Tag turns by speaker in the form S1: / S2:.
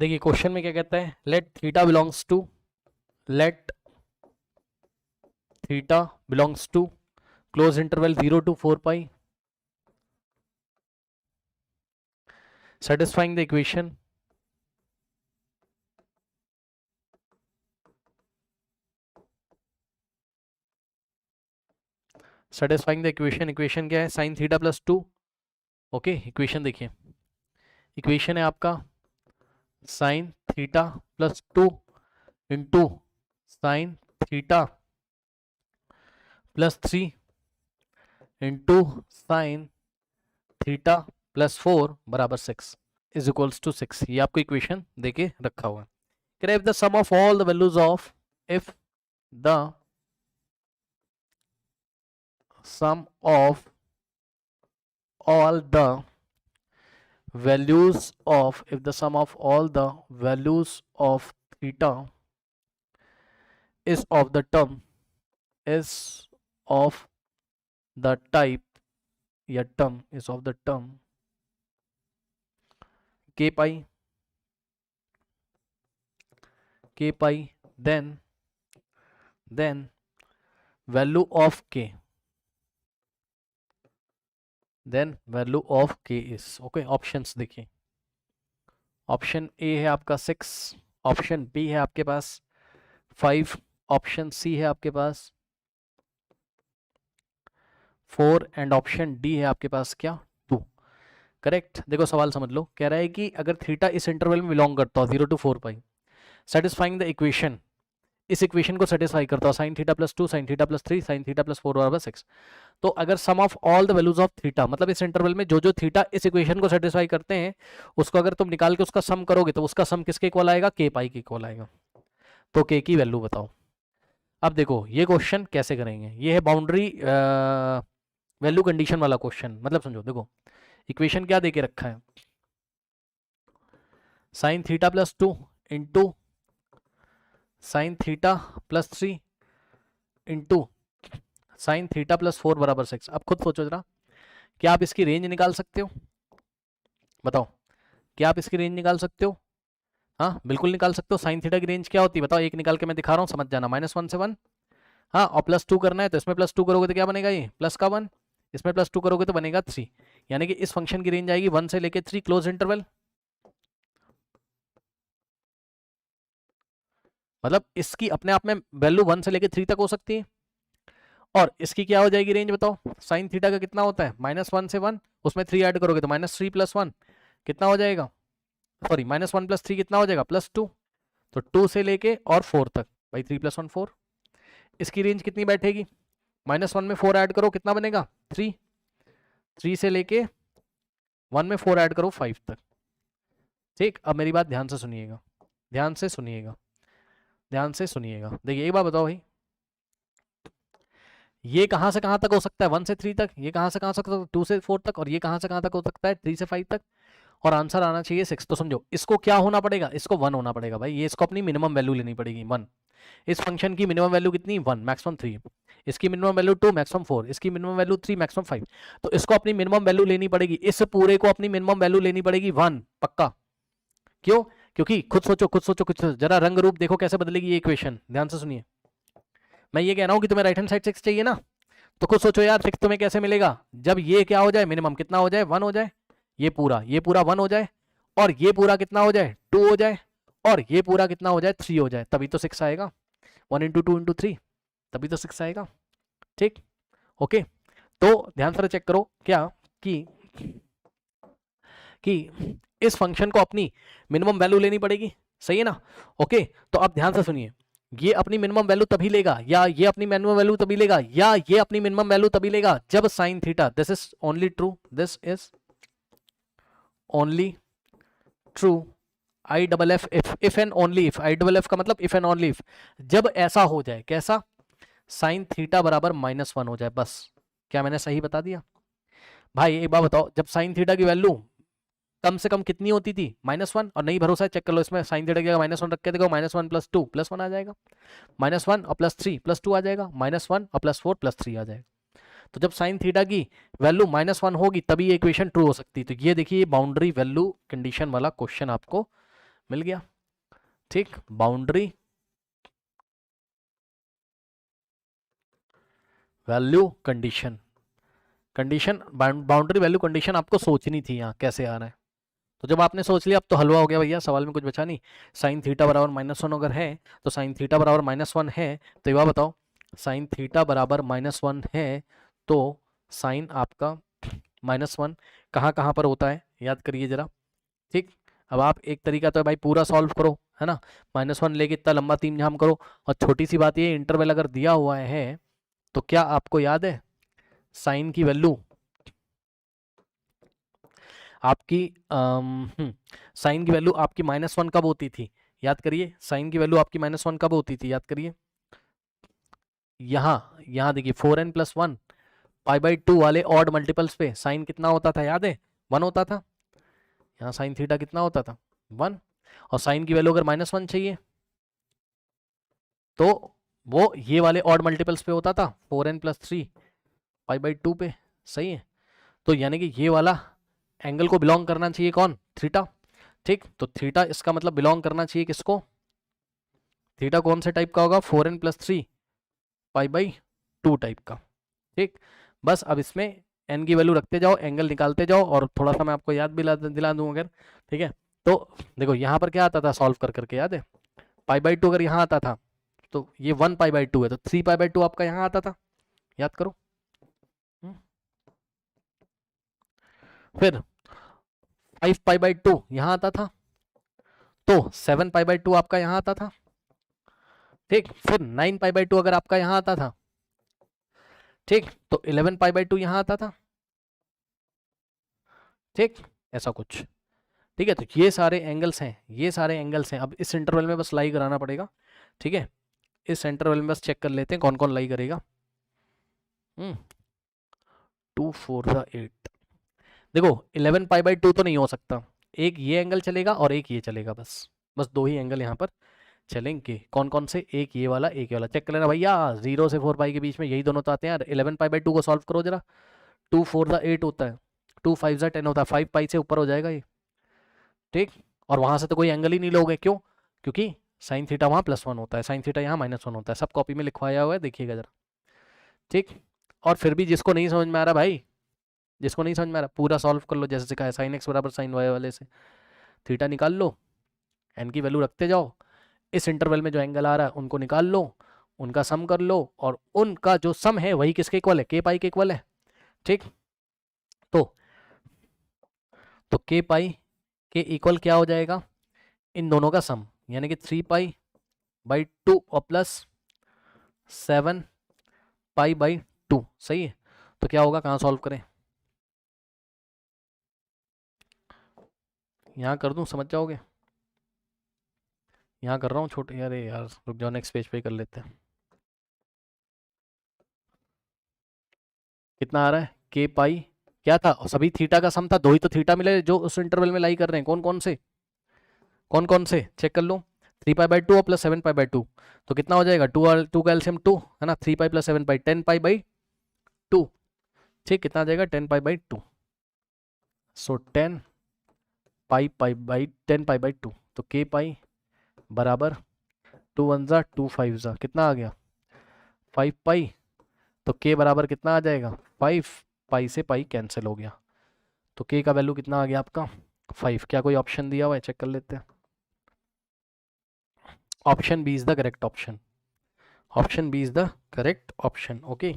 S1: देखिए क्वेश्चन में क्या कहता है, let theta belongs to close interval 0 to 4 pi, satisfying the equation equation क्या है, sine theta plus 2। Okay, equation देखिए, इक्वेशन है आपका sine theta plus 2 into sine theta plus 3 into sine theta plus 4 बराबर 6 इज इक्वल्स टू 6। ये आपको equation देके रखा हुआ है। If the sum of all the values of if the sum of all the values of if the sum of all the values of theta is of the term is of the type या term is of the term k pi then value of k then value of K is okay. Options देखिए, option A है आपका 6, option B है आपके पास 5, option C है आपके पास 4 and option D है आपके पास क्या 2। करेक्ट। देखो सवाल समझ लो, कह रहा है कि अगर थीटा इस इंटरवल में बिलोंग करता हो 0 to 4 पाई, सेटिस्फाइंग द इक्वेशन, इस इक्वेशन को सेटिस्फाई करता हो sine theta plus 2 sine theta plus 3 sine theta plus 4 बराबर 6। तो अगर sum of all the values of theta, मतलब इस इंटरवल में जो जो थीटा इस इक्वेशन को सेटिस्फाई करते हैं उसको अगर तुम निकाल के उसका सम करोगे तो उसका सम किसके इक्वल आएगा, के पाई के इक्वल आएगा। तो के की वैल्यू बताओ। अब देखो ये क्वेश्चन कैसे करेंगे, ये है बाउंड्री वैल्यू कंडीशन वाला क्वेश्चन। मतलब समझो, देखो इक्वेशन क्या देके रखा है, sine theta plus 2 into sine theta plus 3 into sine theta plus 4 बराबर 6। अब खुद सोचो जरा, क्या आप इसकी रेंज निकाल सकते हो? बताओ, क्या आप इसकी रेंज निकाल सकते हो? हाँ बिल्कुल निकाल सकते हो। साइन थीटा की रेंज क्या होती है बताओ, एक निकाल के मैं दिखा रहा हूँ, समझ जाना। -1 से 1, हाँ, और +2 करना है तो इसमें +2 करोगे तो क्या बनेगा, ये प्लस का 1, इसमें +2 करोगे तो बनेगा 3। यानी कि इस फंक्शन की रेंज आएगी 1 से लेके 3 क्लोज इंटरवल। मतलब इसकी अपने आप में वैल्यू 1 से लेके 3 तक हो सकती है। और इसकी क्या हो जाएगी रेंज बताओ, साइन थीटा का कितना होता है -1 से 1, उसमें 3 ऐड करोगे तो -3 + 1 कितना हो जाएगा, सॉरी -1 + 3 कितना हो जाएगा +2। तो 2 से लेके और 4 तक, भाई 3 + 1 4। इसकी रेंज कितनी बैठेगी, -1 में 4 ऐड करो कितना बनेगा 3, 3 से लेके 1 में 4 ऐड करो 5 तक। ठीक, अब मेरी बात ध्यान से सुनिएगा, ध्यान से सुनिएगा, ध्यान से सुनिएगा। देखिए एक बात बताओ भाई, ये कहां से कहां तक हो सकता है 1 से 3 तक, ये कहां से कहां तक 2 से 4 तक, और ये कहां से कहां तक हो सकता है 3 से 5 तक, और आंसर आना चाहिए 6। तो समझो इसको क्या होना पड़ेगा, इसको 1 होना पड़ेगा भाई, ये इसको अपनी मिनिमम वैल्यू लेनी पड़ेगी 1। इस फंक्शन की मिनिमम वैल्यू कितनी 1, मैक्सिमम 3, इसकी मिनिमम वैल्यू 2, मैक्सिमम 4, इसकी मिनिमम वैल्यू 3, मैक्सिमम 5। तो इसको अपनी मिनिमम वैल्यू लेनी पड़ेगी, इस पूरे को अपनी मिनिमम वैल्यू लेनी पड़ेगी 1 पक्का। क्यों? क्योंकि खुद सोचो, खुद सोचो, कुछ जरा रंग रूप देखो कैसे बदलेगी ये इक्वेशन। ध्यान से सुनिए, मैं ये कह रहा हूं कि तुम्हें राइट हैंड साइड 6 चाहिए ना, तो खुद सोचो यार 6 तुम्हें कैसे मिलेगा, जब ये क्या हो जाए मिनिमम कितना हो जाए 1 हो जाए, ये पूरा 1 हो जाए, और ये पूरा कितना हो जाए 2 हो जाए, और ये पूरा कितना हो जाए 3 हो जाए, तभी तो 6 आएगा। 1 × 2 × 3 तभी तो 6 आएगा। ठीक, ओके। तो ध्यान से चेक करो क्या कि इस फंक्शन को अपनी मिनिमम वैल्यू लेनी पड़ेगी, सही है ना। ओके, तो अब ध्यान से सुनिए, ये अपनी मिनिमम वैल्यू तभी लेगा, या ये अपनी मिनिमम वैल्यू तभी लेगा, या ये अपनी मिनिमम वैल्यू तभी लेगा जब sine theta, this is only true, this is only true I double F if and only if, I double F का मतलब इफ एंड ओनली इफ, जब ऐसा हो जाए, कैसा, साइन थीटा बराबर -1 हो जाए बस। क्या मैंने सही बता दिया भाई? एक बात बताओ, जब साइन थीटा की वैल्यू कम से कम कितनी होती थी -1, और नहीं भरोसा है चेक कर लो, इसमें साइन थीटा की जगह -1 रख के देखो, -1 + 2 + 1 आ जाएगा, -1 और +3 + 2 आ जाएगा, -1 और +4 +3 आ जाएगा। तो जब साइन थीटा की वैल्यू -1 होगी तभी ये इक्वेशन ट्रू हो सकती है। तो ये देखिए बाउंड्री वैल्यू कंडीशन वाला क्वेश्चन आपको मिल गया, ठीक। Boundary value condition, condition boundary value condition आपको सोचनी थी यहाँ कैसे आ रहा है। तो जब आपने सोच लिया अब तो हलवा हो गया भैया, सवाल में कुछ बचा नहीं। साइन थीटा बराबर -1 अगर है तो साइन थीटा बराबर -1 है तो ये बताओ, साइन थीटा बराबर -1 है तो साइन आपका -1 कहाँ कहाँ पर होता है याद करिए जरा, ठीक। अब आप एक तरीका तो है भाई पूरा सॉल्व करो, है ना, -1 लेके इतना लंबा तीन झाम करो। और छोटी सी बात ये, इंटरवल अगर दिया हुआ है तो क्या आपको याद है साइन की वैल्यू आपकी साइन की वैल्यू आपकी -1 कब होती थी याद करिए, साइन की वैल्यू आपकी -1 कब होती थी याद करिए। यहाँ देखिए 4n+1 π/2 वाले ऑड मल्टीपल्स पे साइन कितना होता था याद है, 1 होता था। यहाँ साइन थीटा कितना होता था 1, और साइन की वैल्यू अगर -1 चाहिए तो वो ये वाले ऑड मल्टीपल्स पे होता था 4n+3 π/2 पे, सही है। तो यानी कि ये वाला एंगल को बिलोंग करना चाहिए कौन, थीटा, ठीक। तो थीटा इसका मतलब बिलोंग करना चाहिए किसको, थीटा कौन से टाइप का होगा 4n+3 π/2 टाइप का, ठीक। बस अब इसमें n की वैल्यू रखते जाओ, एंगल निकालते जाओ, और थोड़ा सा मैं आपको याद भी दिला दूं अगर, ठीक है। तो देखो यहाँ पर क्या आता था सॉल्व कर करके याद है, π/2 अगर यहाँ आता था तो ये 1 π/2 है तो 3 π/2 आपका यहाँ आता था, याद करो। फिर 5 π/2 यहाँ आता था तो 7 π/2 आपका यहाँ आता था, ठीक। फिर 9 π/2 अगर आपका यहाँ आता था, ठीक, तो 11 π/2 यहाँ आता था, ठीक, ऐसा कुछ, ठीक है। तो ये सारे एंगल्स हैं, ये सारे एंगल्स हैं। अब इस इंटरवल में बस लाई कराना पड़ेगा, ठीक है। इस इंटरवल में बस चेक कर लेते हैं कौन कौन लाई करेगा। 2 4 8, देखो 11 π/2 तो नहीं हो सकता, एक ये एंगल चलेगा और एक ये चलेगा, बस बस दो ही एंगल यहाँ पर चलेंगे। कौन कौन से, एक ये वाला एक ये वाला, चेक कर लेना भैया 0 से 4 पाई के बीच में यही दोनों तो आते हैं यार। 11 π/2 को सॉल्व करो जरा, 2 4 8 होता है, 2 5 10 होता है, 5 पाई से ऊपर हो जाएगा ये, ठीक। और वहां से तो कोई एंगल ही नहीं लोगे, क्यों, क्योंकि साइन थीटा वहाँ +1 होता है, साइन थीटा यहाँ -1 होता है, सब कॉपी में लिखवाया हुआ है, देखिएगा जरा, ठीक। और फिर भी जिसको नहीं समझ में आ रहा भाई, जिसको नहीं समझ में आ रहा पूरा सॉल्व कर लो जैसे सिखाया, साइन x बराबर साइन y वाले से थीटा निकाल लो, n की वैल्यू रखते जाओ, इस इंटरवल में जो एंगल आ रहा है उनको निकाल लो, उनका सम कर लो, और उनका जो सम है वही किसके इक्वल है, k पाई के इक्वल है, ठीक। तो k पाई के इक्वल क्या हो जाएगा, इन दोनों का सम, यानी कि 3π/2 और प्लस 7π/2, सही है। तो क्या होगा, कहाँ सॉल्व करें, यहाँ कर दूं समझ जाओगे, यहाँ कर रहा हूँ छोटे, अरे यार रुक जाओ नेक्स्ट पेज पे कर लेते हैं। कितना आ रहा है, k पाई क्या था, सभी थीटा का सम था, दो ही तो थीटा मिले जो उस इंटरवल में लाई कर रहे हैं, कौन कौन से चेक कर लो, 3π/2 और प्लस 7π/2, तो कितना हो जाएगा, 2 और 2 का एलसीएम 2 है ना, 3π + 7π 10π/2, ठीक, कितना आ जाएगा 10π/2, सो 10π/2, तो k पाई बराबर 2 1 जा 2 5 जा कितना आ गया 5 पाई, तो k बराबर कितना आ जाएगा 5, पाई से पाई कैंसिल हो गया, तो k का वैल्यू कितना आ गया आपका 5। क्या कोई ऑप्शन दिया हुआ है, चेक कर लेते हैं। Option B is the correct option, option B is the correct option, okay.